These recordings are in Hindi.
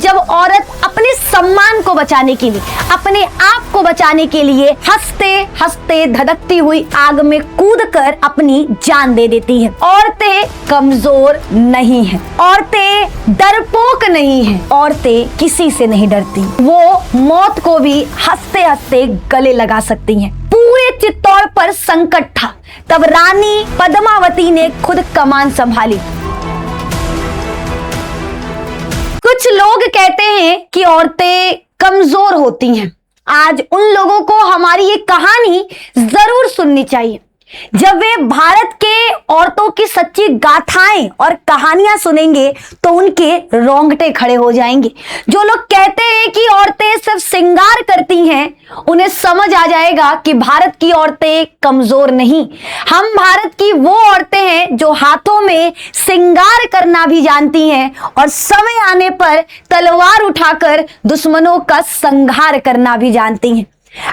जब औरत अपने सम्मान को बचाने के लिए, अपने आप को बचाने के लिए हंसते हंसते धधकती हुई आग में कूदकर अपनी जान दे देती है। औरतें कमजोर नहीं हैं, औरतें डरपोक नहीं हैं, औरतें किसी से नहीं डरती। वो मौत को भी हंसते हंसते गले लगा सकती हैं। पूरे चित्तौड़ पर संकट था, तब रानी पद्मावती ने खुद कमान संभाली। कुछ लोग कहते हैं कि औरतें कमजोर होती हैं। आज उन लोगों को हमारी ये कहानी जरूर सुननी चाहिए। जब वे भारत के औरतों की सच्ची गाथाएं और कहानियां सुनेंगे तो उनके रोंगटे खड़े हो जाएंगे। जो लोग कहते हैं कि औरतें सिर्फ श्रृंगार करती हैं, उन्हें समझ आ जाएगा कि भारत की औरतें कमजोर नहीं। हम भारत की वो औरतें हैं जो हाथों में श्रृंगार करना भी जानती हैं और समय आने पर तलवार उठाकर दुश्मनों का संहार करना भी जानती हैं।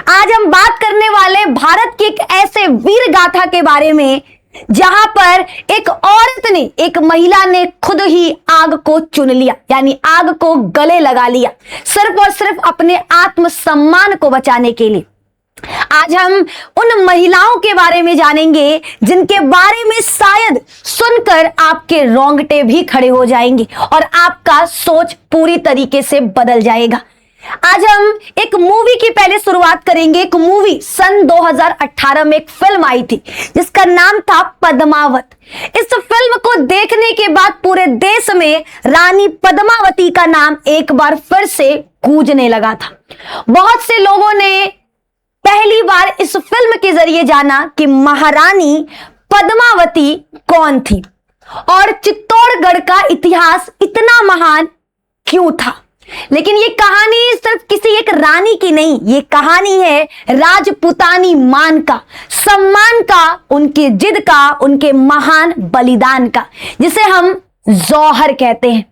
आज हम बात करने वाले भारत की एक ऐसे वीर गाथा के बारे में जहां पर एक औरत ने, एक महिला ने खुद ही आग को चुन लिया, यानी आग को गले लगा लिया, सिर्फ और सिर्फ अपने आत्मसम्मान को बचाने के लिए। आज हम उन महिलाओं के बारे में जानेंगे जिनके बारे में शायद सुनकर आपके रोंगटे भी खड़े हो जाएंगे और आपका सोच पूरी तरीके से बदल जाएगा। आज हम एक मूवी की पहले शुरुआत करेंगे। एक मूवी सन 2018 में एक फिल्म आई थी जिसका नाम था पद्मावत। इस फिल्म को देखने के बाद पूरे देश में रानी पद्मावती का नाम एक बार फिर से गूंजने लगा था। बहुत से लोगों ने पहली बार इस फिल्म के जरिए जाना कि महारानी पद्मावती कौन थी और चित्तौड़गढ़ का इतिहास इतना महान क्यों था। लेकिन ये कहानी सिर्फ किसी एक रानी की नहीं, ये कहानी है राजपूतानी मान का, सम्मान का, उनकी जिद का, उनके महान बलिदान का, जिसे हम जौहर कहते हैं।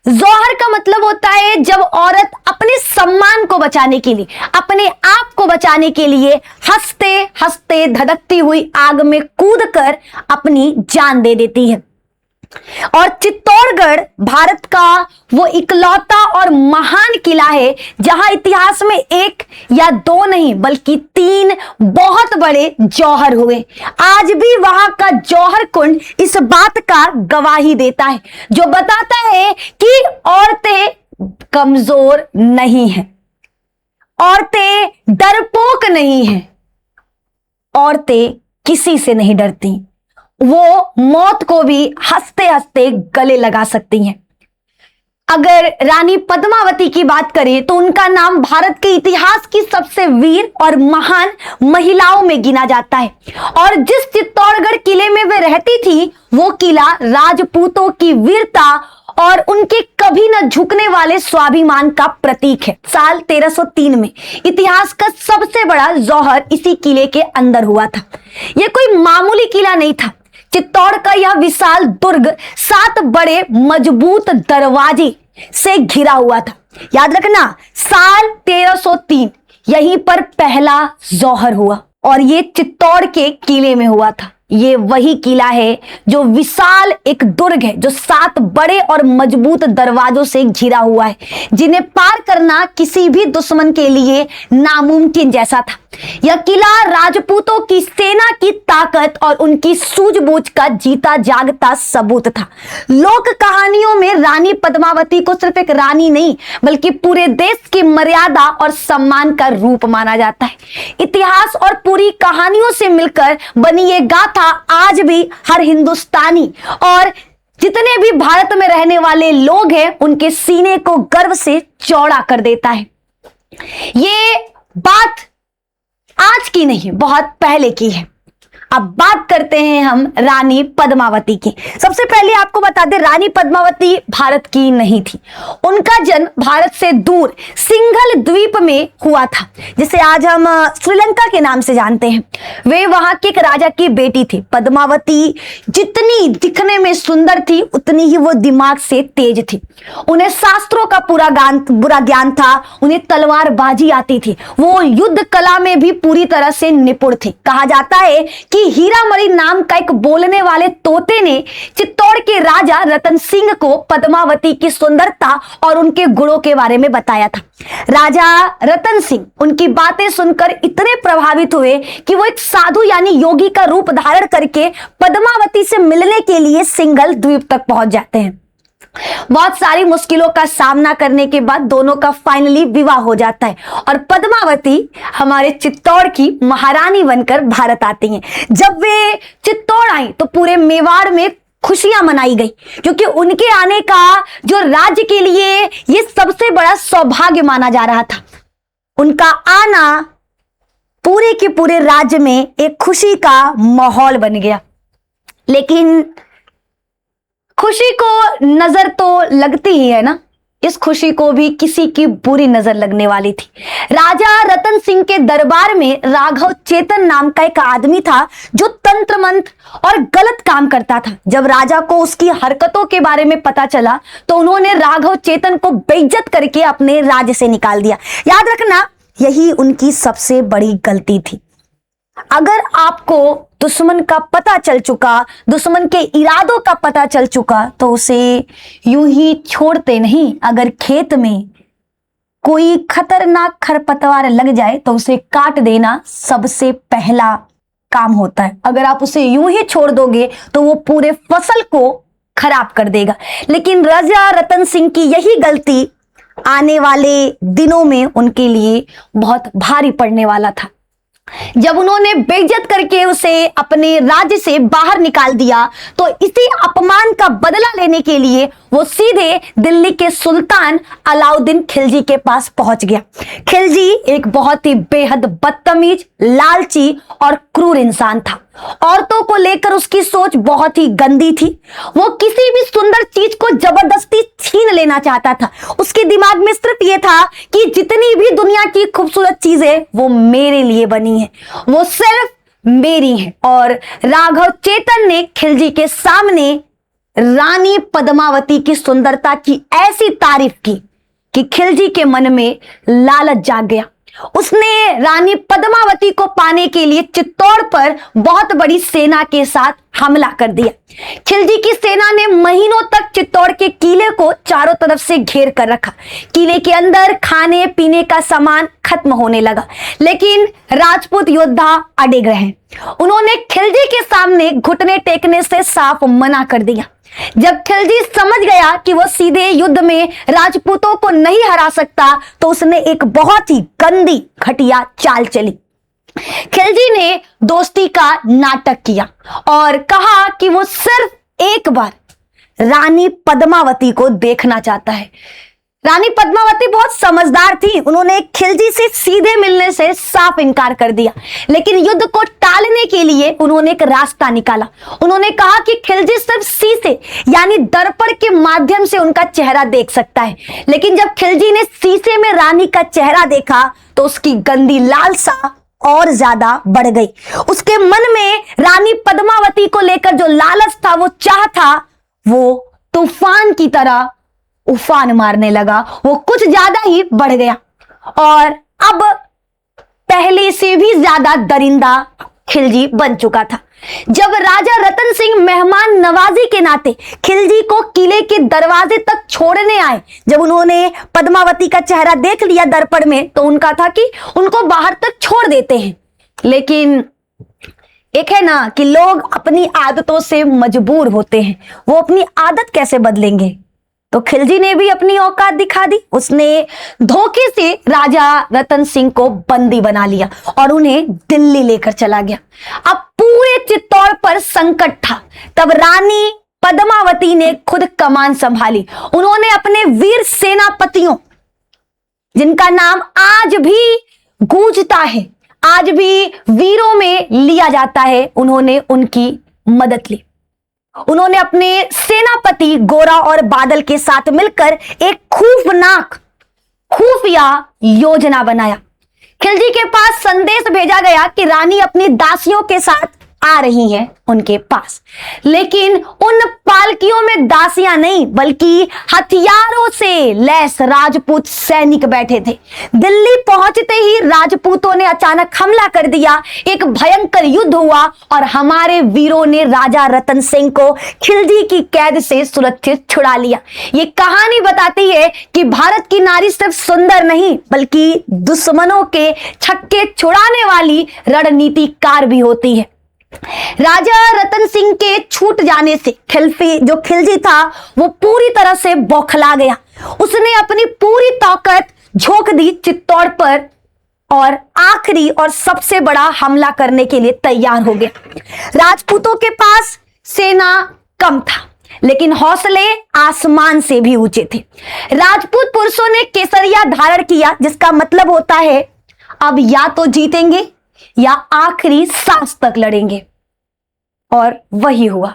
जौहर का मतलब होता है जब औरत अपने सम्मान को बचाने के लिए, अपने आप को बचाने के लिए हंसते हंसते धधकती हुई आग में कूदकर अपनी जान दे देती है। और चित्तौड़गढ़ भारत का वो इकलौता और महान किला है जहां इतिहास में एक या दो नहीं बल्कि 3 बहुत बड़े जौहर हुए। आज भी वहां का जौहर कुंड इस बात का गवाही देता है, जो बताता है कि औरतें कमजोर नहीं हैं, औरतें डरपोक नहीं हैं, औरतें किसी से नहीं डरती। वो मौत को भी हंसते हंसते गले लगा सकती हैं। अगर रानी पद्मावती की बात करें तो उनका नाम भारत के इतिहास की सबसे वीर और महान महिलाओं में गिना जाता है। और जिस चित्तौड़गढ़ किले में वे रहती थी, वो किला राजपूतों की वीरता और उनके कभी न झुकने वाले स्वाभिमान का प्रतीक है। साल 1303 में इतिहास का सबसे बड़ा जौहर इसी किले के अंदर हुआ था। यह कोई मामूली किला नहीं था। चित्तौड़ का यह विशाल दुर्ग 7 बड़े मजबूत दरवाजे से घिरा हुआ था। याद रखना, साल 1303 यहीं पर पहला जौहर हुआ और ये चित्तौड़ के किले में हुआ था। ये वही किला है जो विशाल एक दुर्ग है, जो 7 बड़े और मजबूत दरवाजों से घिरा हुआ है, जिन्हें पार करना किसी भी दुश्मन के लिए नामुमकिन जैसा था। यह किला राजपूतों की सेना की ताकत और उनकी सूझबूझ का जीता जागता सबूत था। लोक कहानियों में रानी पद्मावती को सिर्फ एक रानी नहीं बल्कि पूरे देश की मर्यादा और सम्मान का रूप माना जाता है। इतिहास और पूरी कहानियों से मिलकर बनी ये गाथा आज भी हर हिंदुस्तानी और जितने भी भारत में रहने वाले लोग हैं उनके सीने को गर्व से चौड़ा कर देता है। ये बात आज की नहीं, बहुत पहले की है। अब बात करते हैं हम रानी पद्मावती की। सबसे पहले आपको बता दें, रानी पद्मावती भारत की नहीं थी। उनका जन्म भारत से दूर सिंघल द्वीप में हुआ था, जिसे आज हम श्रीलंका के नाम से जानते हैं। वे वहां के एक राजा की बेटी थी। पद्मावती जितनी दिखने में सुंदर थी उतनी ही वो दिमाग से तेज थी। उन्हें शास्त्रों का बुरा ज्ञान था, उन्हें तलवारबाजी आती थी, वो युद्ध कला में भी पूरी तरह से निपुण थे। कहा जाता है कि हीरामणि नाम का एक बोलने वाले तोते ने चित्तौड़ के राजा रतन सिंह को पद्मावती की सुंदरता और उनके गुणों के बारे में बताया था। राजा रतन सिंह उनकी बातें सुनकर इतने प्रभावित हुए कि वो एक साधु यानी योगी का रूप धारण करके पद्मावती से मिलने के लिए सिंघल द्वीप तक पहुंच जाते हैं। बहुत सारी मुश्किलों का सामना करने के बाद दोनों का फाइनली विवाह हो जाता है और पद्मावती हमारे चित्तौड़ की महारानी बनकर भारत आती हैं। जब वे चित्तौड़ आई तो पूरे मेवाड़ में खुशियां मनाई गई, क्योंकि उनके आने का जो राज्य के लिए ये सबसे बड़ा सौभाग्य माना जा रहा था। उनका आना पूरे के पूरे राज्य में एक खुशी का माहौल बन गया। लेकिन खुशी को नजर तो लगती ही है ना, इस खुशी को भी किसी की बुरी नजर लगने वाली थी। राजा रतन सिंह के दरबार में राघव चेतन नाम का एक आदमी था जो तंत्र मंत्र और गलत काम करता था। जब राजा को उसकी हरकतों के बारे में पता चला तो उन्होंने राघव चेतन को बेइज्जत करके अपने राज्य से निकाल दिया। याद रखना, यही उनकी सबसे बड़ी गलती थी। अगर आपको दुश्मन का पता चल चुका, दुश्मन के इरादों का पता चल चुका, तो उसे यूं ही छोड़ते नहीं। अगर खेत में कोई खतरनाक खरपतवार लग जाए तो उसे काट देना सबसे पहला काम होता है। अगर आप उसे यूं ही छोड़ दोगे तो वो पूरे फसल को खराब कर देगा। लेकिन राजा रतन सिंह की यही गलती आने वाले दिनों में उनके लिए बहुत भारी पड़ने वाला था। जब उन्होंने बेइज्जत करके उसे अपने राज्य से बाहर निकाल दिया तो इसी अपमान का बदला लेने के लिए वो सीधे दिल्ली के सुल्तान अलाउद्दीन खिलजी के पास पहुंच गया। खिलजी एक बहुत ही बेहद बदतमीज, लालची और क्रूर इंसान था। औरतों को लेकर उसकी सोच बहुत ही गंदी थी। वो किसी भी सुंदर चीज को जबरदस्ती छीन लेना चाहता था। उसके दिमाग में सिर्फ ये था कि जितनी भी दुनिया की खूबसूरत चीजें वो मेरे लिए बनी है, वो सिर्फ मेरी है। और राघव चेतन ने खिलजी के सामने रानी पद्मावती की सुंदरता की ऐसी तारीफ की कि खिलजी के मन में लालच जाग गया। उसने रानी पद्मावती को पाने के लिए चित्तौड़ पर बहुत बड़ी सेना के साथ हमला कर दिया। खिलजी की सेना ने महीनों तक चित्तौड़ के किले को चारों तरफ से घेर कर रखा। किले के अंदर खाने पीने का सामान खत्म होने लगा, लेकिन राजपूत योद्धा अडिग रहे। उन्होंने खिलजी के सामने घुटने टेकने से साफ मना कर दिया। जब खिलजी समझ गया कि वो सीधे युद्ध में राजपूतों को नहीं हरा सकता तो उसने एक बहुत ही गंदी घटिया चाल चली। खिलजी ने दोस्ती का नाटक किया और कहा कि वो सिर्फ एक बार रानी पद्मावती को देखना चाहता है। रानी पद्मावती बहुत समझदार थी। उन्होंने खिलजी से सीधे मिलने से साफ इनकार कर दिया, लेकिन युद्ध को टालने के लिए उन्होंने एक रास्ता निकाला। उन्होंने कहा कि खिलजी सिर्फ शीशे यानी दर्पण के माध्यम से उनका चेहरा देख सकता है। लेकिन जब खिलजी ने शीशे में रानी का चेहरा देखा तो उसकी गंदी लालसा और ज्यादा बढ़ गई। उसके मन में रानी पद्मावती को लेकर जो लालच था, वो चाह था, वो तूफान की तरह उफान मारने लगा। वो कुछ ज्यादा ही बढ़ गया और अब पहले से भी ज्यादा दरिंदा खिलजी बन चुका था। जब राजा रतन सिंह मेहमान नवाजी के नाते खिलजी को किले के दरवाजे तक छोड़ने आए, जब उन्होंने पद्मावती का चेहरा देख लिया दर्पण में, तो उनका था कि उनको बाहर तक छोड़ देते हैं। लेकिन एक है ना कि लोग अपनी आदतों से मजबूर होते हैं, वो अपनी आदत कैसे बदलेंगे। तो खिलजी ने भी अपनी औकात दिखा दी। उसने धोखे से राजा रतन सिंह को बंदी बना लिया और उन्हें दिल्ली लेकर चला गया। अब पूरे चित्तौड़ पर संकट था। तब रानी पद्मावती ने खुद कमान संभाली। उन्होंने अपने वीर सेनापतियों, जिनका नाम आज भी गूंजता है, आज भी वीरों में लिया जाता है, उन्होंने उनकी मदद ली। उन्होंने अपने सेनापति गोरा और बादल के साथ मिलकर एक खुफिया योजना बनाया। खिलजी के पास संदेश भेजा गया कि रानी अपनी दासियों के साथ आ रही हैं उनके पास। लेकिन उन पालकियों में दासियां नहीं बल्कि हथियारों से लैस राजपूत सैनिक बैठे थे। दिल्ली पहुंचते ही राजपूतों ने अचानक हमला कर दिया, एक भयंकर युद्ध हुआ और हमारे वीरों ने राजा रतन सिंह को खिलजी की कैद से सुरक्षित छुड़ा लिया। ये कहानी बताती है कि भारत की नारी सिर्फ सुंदर नहीं बल्कि दुश्मनों के छक्के छुड़ाने वाली रणनीतिकार भी होती है। राजा रतन सिंह के छूट जाने से खिलजी था वो पूरी तरह से बौखला गया। उसने अपनी पूरी ताकत झोंक दी चित्तौड़ पर और आखिरी और सबसे बड़ा हमला करने के लिए तैयार हो गया। राजपूतों के पास सेना कम था लेकिन हौसले आसमान से भी ऊंचे थे। राजपूत पुरुषों ने केसरिया धारण किया जिसका मतलब होता है अब या तो जीतेंगे या आखिरी सांस तक लड़ेंगे, और वही हुआ।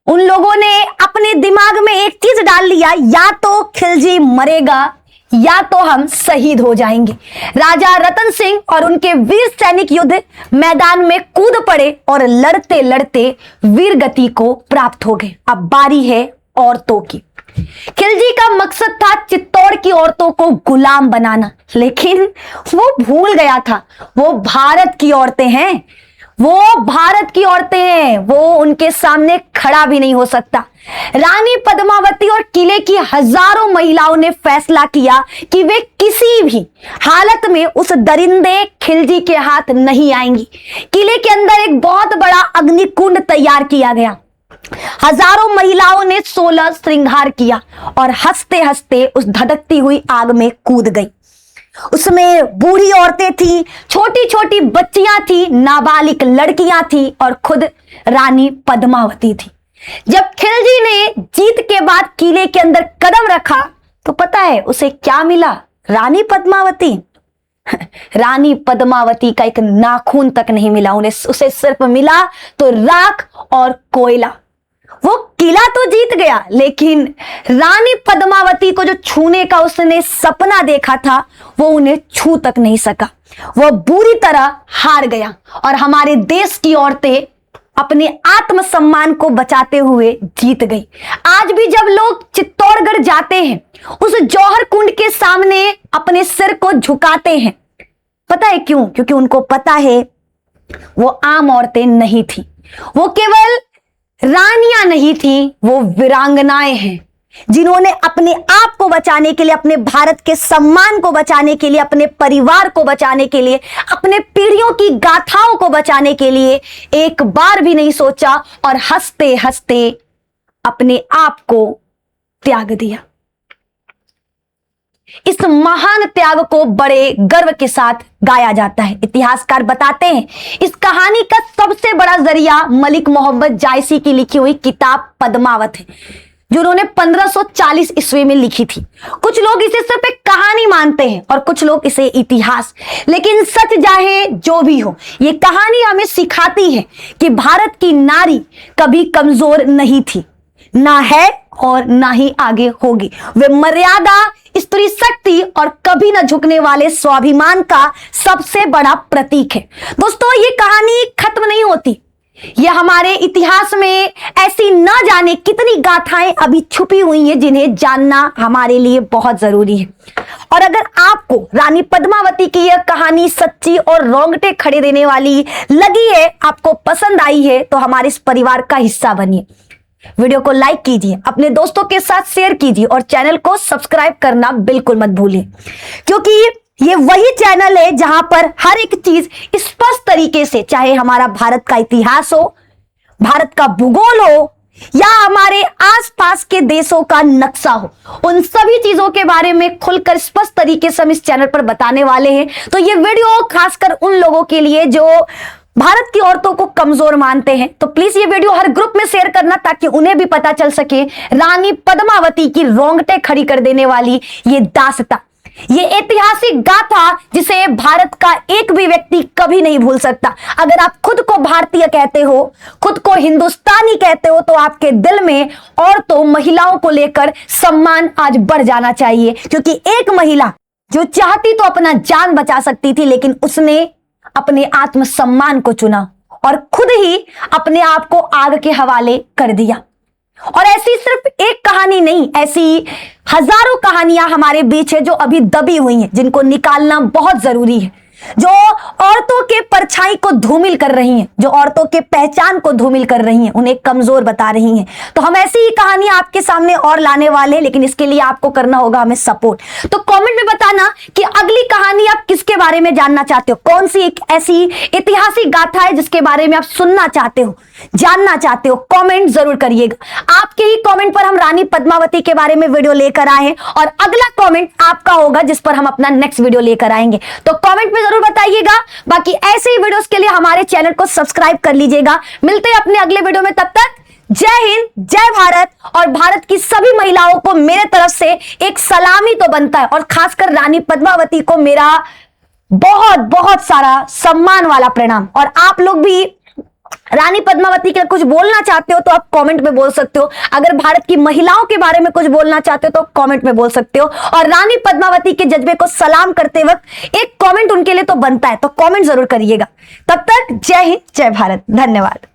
उन लोगों ने अपने दिमाग में एक चीज डाल लिया, या तो खिलजी मरेगा या तो हम शहीद हो जाएंगे। राजा रतन सिंह और उनके वीर सैनिक युद्ध मैदान में कूद पड़े और लड़ते लड़ते वीर गति को प्राप्त हो गए। अब बारी है औरतों की। खिलजी का मकसद था चित्तौड़ की औरतों को गुलाम बनाना, लेकिन वो भूल गया था वो भारत की औरतें हैं, वो उनके सामने खड़ा भी नहीं हो सकता। रानी पद्मावती और किले की हजारों महिलाओं ने फैसला किया कि वे किसी भी हालत में उस दरिंदे खिलजी के हाथ नहीं आएंगी। किले के अंदर एक बहुत बड़ा अग्निकुंड तैयार किया गया। हजारों महिलाओं ने 16 श्रृंगार किया और हंसते हंसते उस धधकती हुई आग में कूद गई। उसमें बूढ़ी औरतें थी, छोटी छोटी बच्चियां थी, नाबालिग लड़कियां थी और खुद रानी पद्मावती थी। जब खिलजी ने जीत के बाद किले के अंदर कदम रखा तो पता है उसे क्या मिला? रानी पद्मावती रानी पद्मावती का एक नाखून तक नहीं मिला उसे सिर्फ मिला तो राख और कोयला। वो किला तो जीत गया लेकिन रानी पद्मावती को जो छूने का उसने सपना देखा था वो उन्हें छू तक नहीं सका। वो बुरी तरह हार गया और हमारे देश की औरतें अपने आत्मसम्मान को बचाते हुए जीत गई। आज भी जब लोग चित्तौड़गढ़ जाते हैं उस जौहर कुंड के सामने अपने सिर को झुकाते हैं। पता है क्यों? क्योंकि उनको पता है वो आम औरतें नहीं थी, वो केवल रानियां नहीं थी, वो वीरांगनाएं हैं जिन्होंने अपने आप को बचाने के लिए, अपने भारत के सम्मान को बचाने के लिए, अपने परिवार को बचाने के लिए, अपने पीढ़ियों की गाथाओं को बचाने के लिए एक बार भी नहीं सोचा और हंसते हंसते अपने आप को त्याग दिया। इस महान त्याग को बड़े गर्व के साथ गाया जाता है। इतिहासकार बताते हैं इस कहानी का सबसे बड़ा जरिया मलिक मोहम्मद जायसी की लिखी हुई किताब पद्मावत है जो उन्होंने 1540 ईस्वी में लिखी थी। कुछ लोग इसे सिर्फ एक कहानी मानते हैं और कुछ लोग इसे इतिहास, लेकिन सच चाहे जो भी हो ये कहानी हमें सिखाती है कि भारत की नारी कभी कमजोर नहीं थी, ना है और ना ही आगे होगी। वे मर्यादा, स्त्री शक्ति और कभी न झुकने वाले स्वाभिमान का सबसे बड़ा प्रतीक है। दोस्तों ये कहानी खत्म नहीं होती, यह हमारे इतिहास में ऐसी न जाने कितनी गाथाएं अभी छुपी हुई हैं जिन्हें जानना हमारे लिए बहुत जरूरी है। और अगर आपको रानी पद्मावती की यह कहानी सच्ची और रोंगटे खड़े देने वाली लगी है, आपको पसंद आई है, तो हमारे इस परिवार का हिस्सा बनिए। वीडियो को लाइक कीजिए, अपने दोस्तों के साथ शेयर कीजिए और चैनल को सब्सक्राइब करना बिल्कुल मत भूलिए, क्योंकि ये वही चैनल है जहां पर हर एक चीज स्पष्ट तरीके से, चाहे हमारा भारत का इतिहास हो, भारत का भूगोल हो या हमारे आसपास के देशों का नक्शा हो, उन सभी चीजों के बारे में खुलकर स्पष्ट तरीके से हम इस चैनल पर बताने वाले हैं। तो ये वीडियो खासकर उन लोगों के लिए जो भारत की औरतों को कमजोर मानते हैं, तो प्लीज ये वीडियो हर ग्रुप में शेयर करना ताकि उन्हें भी पता चल सके रानी पद्मावती की रोंगटे खड़ी कर देने वाली ये दास्तां, ये ऐतिहासिक गाथा जिसे भारत का एक भी व्यक्ति कभी नहीं भूल सकता। अगर आप खुद को भारतीय कहते हो, खुद को हिंदुस्तानी कहते हो, तो आपके दिल में औरतों, महिलाओं को लेकर सम्मान आज बढ़ जाना चाहिए, क्योंकि एक महिला जो चाहती तो अपना जान बचा सकती थी, लेकिन उसने अपने आत्मसम्मान को चुना और खुद ही अपने आप को आग के हवाले कर दिया। और ऐसी सिर्फ एक कहानी नहीं, ऐसी हजारों कहानियां हमारे बीच है जो अभी दबी हुई हैं, जिनको निकालना बहुत जरूरी है, जो औरतों के परछाई को धूमिल कर रही हैं, जो औरतों के पहचान को धूमिल कर रही हैं, उन्हें कमजोर बता रही हैं। तो हम ऐसी ही कहानियां आपके सामने और लाने वाले हैं, लेकिन इसके लिए आपको करना होगा हमें सपोर्ट। तो कमेंट में बताना कि अगली कहानी आप किसके बारे में जानना चाहते हो, कौन सी एक ऐसी ऐतिहासिक गाथा है जिसके बारे में आप सुनना चाहते हो, जानना चाहते हो, कमेंट जरूर करिएगा। आपके ही कमेंट पर हम रानी पद्मावती के बारे में वीडियो लेकर आए हैं और अगला कमेंट आपका होगा जिस पर हम अपना नेक्स्ट वीडियो लेकर आएंगे। तो कमेंट में जरूर बताइएगा। बाकी ऐसे ही वीडियोस के लिए हमारे चैनल को सब्सक्राइब कर लीजिएगा। मिलते हैं अपने अगले वीडियो में, तब तक जय हिंद, जय भारत। और भारत की सभी महिलाओं को मेरे तरफ से एक सलामी तो बनता है, और खासकर रानी पद्मावती को मेरा बहुत बहुत सारा सम्मान वाला प्रणाम। और आप लोग भी रानी पद्मावती के कुछ बोलना चाहते हो तो आप कमेंट में बोल सकते हो। अगर भारत की महिलाओं के बारे में कुछ बोलना चाहते हो तो कमेंट में बोल सकते हो। और रानी पद्मावती के जज्बे को सलाम करते वक्त एक कमेंट उनके लिए तो बनता है, तो कमेंट जरूर करिएगा। तब तक जय हिंद, जय भारत, धन्यवाद।